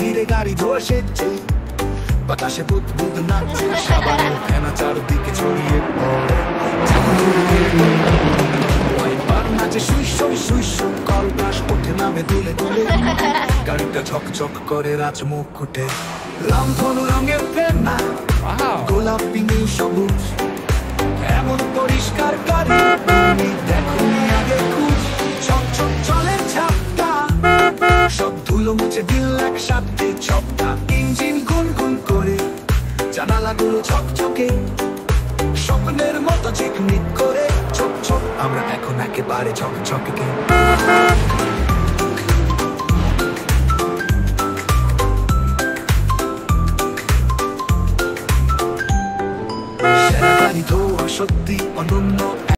ধীরে গাড়ি ধসেছে, বাতাসে বুদবুদ নাচছে, সাবানের ফেনা চারদিকে ছড়িয়ে পড়ে। ওয়াইপার নাচে সুই কলবাস ওঠে নামে দুলে দুলে, গাড়িটা ঝকঝক করে রাজমুকুটে। রংধনু রঙের ফেনা, গোলাপি নীল সবুজ, এমন পরিষ্কার গাড়ি দেখোনি আগে খুঁজ। ঝকঝক চলে ঝাপটা, সব ধুলো মুছে দিল একসাথে ঝপটা। ইঞ্জিন গুনগুন করে, জানালাগুলো ঝকঝকে, স্বপ্নের মতো ঝিকমিক করে। ঝক ঝক আমরা এখন একেবারে ঝকঝকে। সেরা গাড়ি ধোয়া সত্যি অনন্য।